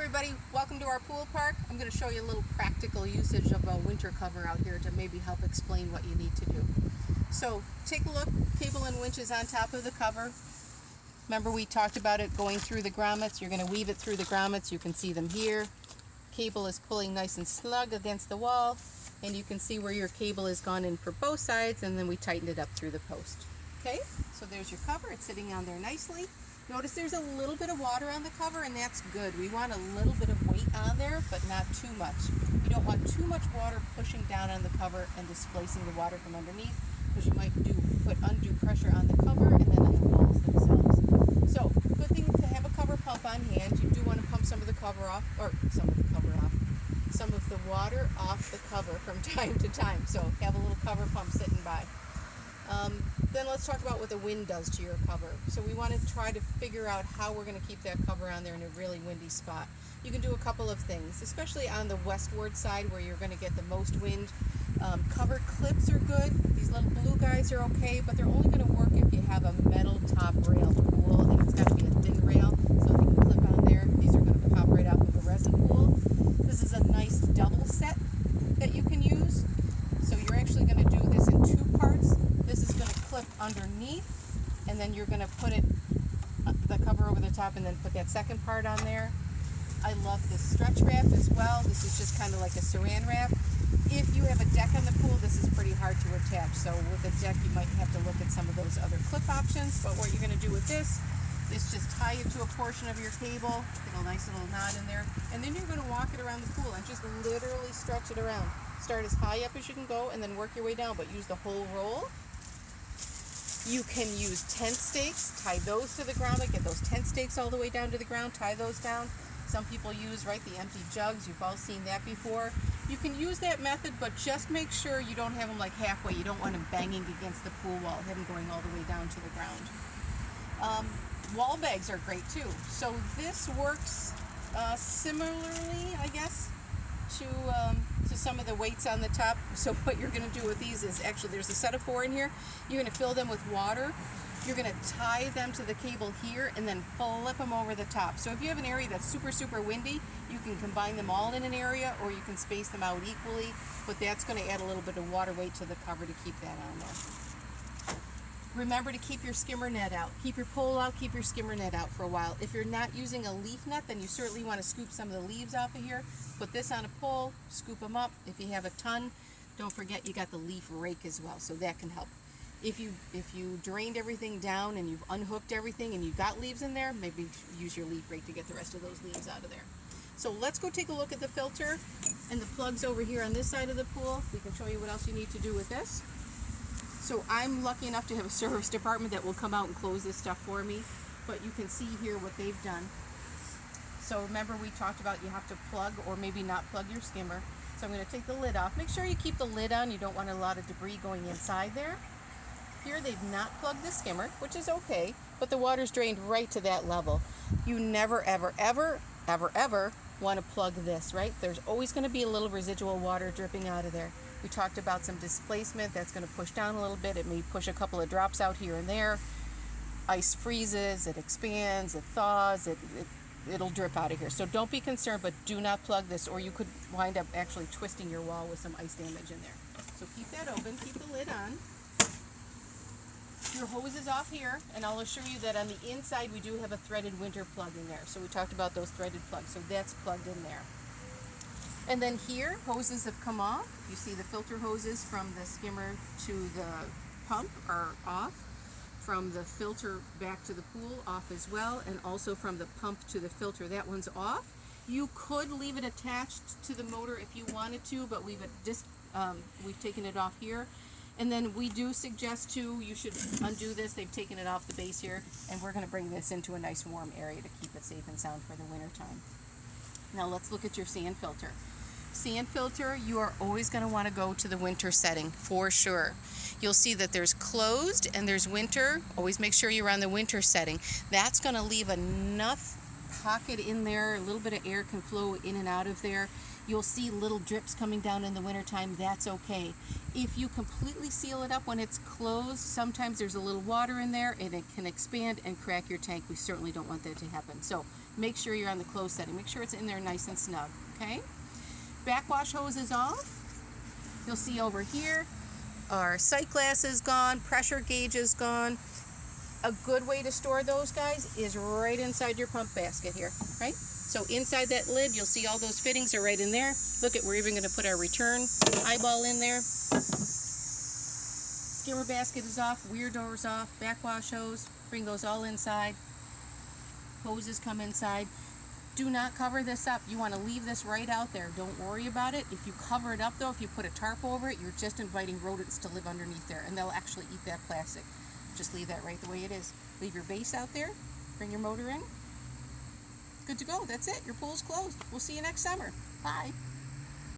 everybody, welcome to our pool park. I'm going to show you a little practical usage of a winter cover out here to maybe help explain what you need to do. So take a look, cable and winch is on top of the cover. Remember we talked about it going through the grommets. You're going to weave it through the grommets. You can see them here. Cable is pulling nice and snug against the wall, and you can see where your cable has gone in for both sides, and then we tightened it up through the post. Okay, so there's your cover. It's sitting on there nicely. Notice there's a little bit of water on the cover, and that's good. We want a little bit of weight on there, but not too much. You don't want too much water pushing down on the cover and displacing the water from underneath, because you might put undue pressure on the cover and then on the walls themselves. So, good thing to have a cover pump on hand. You do want to pump some of the water off the cover from time to time. So, have a little cover pump sitting by. Then let's talk about what the wind does to your cover. So we want to try to figure out how we're going to keep that cover on there in a really windy spot. You can do a couple of things, especially on the westward side where you're going to get the most wind. Cover clips are good. These little blue guys are okay, but they're only going to work if you have a metal top rail pool, and it's got to be a thin rail so they can clip on there. These are going to pop right off of a resin pool. This is a nice double set that you can use. So you're actually going to do this in two parts. This is going to clip underneath, and then you're going to put the cover over the top and then put that second part on there. I love this stretch wrap as well. This is just kind of like a saran wrap. If you have a deck on the pool, this is pretty hard to attach. So with a deck, you might have to look at some of those other clip options. But what you're going to do with this is just tie it to a portion of your cable, get a nice little knot in there, and then you're going to walk it around the pool and just literally stretch it around. Start as high up as you can go and then work your way down, but use the whole roll. You can use tent stakes, tie those to the ground, get those tent stakes all the way down to the ground, tie those down. Some people use, the empty jugs. You've all seen that before. You can use that method, but just make sure you don't have them like halfway. You don't want them banging against the pool wall, have them going all the way down to the ground. Wall bags are great too. So this works similarly, I guess, to some of the weights on the top. So what you're going to do with these is, actually there's a set of 4 in here. You're going to fill them with water. You're going to tie them to the cable here and then flip them over the top. So if you have an area that's super, super windy, you can combine them all in an area, or you can space them out equally, but that's going to add a little bit of water weight to the cover to keep that on there. Remember to keep your skimmer net out. Keep your pole out, keep your skimmer net out for a while. If you're not using a leaf net, then you certainly want to scoop some of the leaves off of here. Put this on a pole, scoop them up. If you have a ton, don't forget you got the leaf rake as well, so that can help. If you drained everything down and you've unhooked everything and you've got leaves in there, maybe use your leaf rake to get the rest of those leaves out of there. So let's go take a look at the filter and the plugs over here on this side of the pool. We can show you what else you need to do with this. So I'm lucky enough to have a service department that will come out and close this stuff for me, but you can see here what they've done. So remember we talked about you have to plug or maybe not plug your skimmer. So I'm going to take the lid off. Make sure you keep the lid on. You don't want a lot of debris going inside there. Here they've not plugged the skimmer, which is okay, but the water's drained right to that level. You never, ever, ever, ever, ever want to plug this, right? There's always going to be a little residual water dripping out of there. We talked about some displacement. That's going to push down a little bit. It may push a couple of drops out here and there. Ice freezes, it expands, it thaws, it'll drip out of here. So don't be concerned, but do not plug this, or you could wind up actually twisting your wall with some ice damage in there. So keep that open, keep the lid on. Your hose is off here, and I'll assure you that on the inside we do have a threaded winter plug in there. So we talked about those threaded plugs, so that's plugged in there. And then here, hoses have come off. You see the filter hoses from the skimmer to the pump are off. From the filter back to the pool, off as well. And also from the pump to the filter, that one's off. You could leave it attached to the motor if you wanted to, but we've taken it off here. And then we do suggest too, you should undo this. They've taken it off the base here, and we're going to bring this into a nice warm area to keep it safe and sound for the winter time. Now let's look at your sand filter. Sand filter, you are always going to want to go to the winter setting for sure. You'll see that there's closed and there's winter. Always make sure you're on the winter setting. That's going to leave enough pocket in there. A little bit of air can flow in and out of there. You'll see little drips coming down in the wintertime. That's okay. If you completely seal it up when it's closed, sometimes there's a little water in there and it can expand and crack your tank. We certainly don't want that to happen. So make sure you're on the closed setting. Make sure it's in there nice and snug, okay? Backwash hose is off. You'll see over here, our sight glass is gone, pressure gauge is gone. A good way to store those, guys, is right inside your pump basket here, right? So inside that lid, you'll see all those fittings are right in there. Look at, we're even going to put our return eyeball in there. Skimmer basket is off, weir door's off, backwash hose, bring those all inside. Hoses come inside. Do not cover this up. You want to leave this right out there. Don't worry about it. If you cover it up though, if you put a tarp over it, you're just inviting rodents to live underneath there, and they'll actually eat that plastic. Just leave that right the way it is. Leave your base out there, bring your motor in. Good to go. That's it. Your pool's closed. We'll see you next summer. Bye.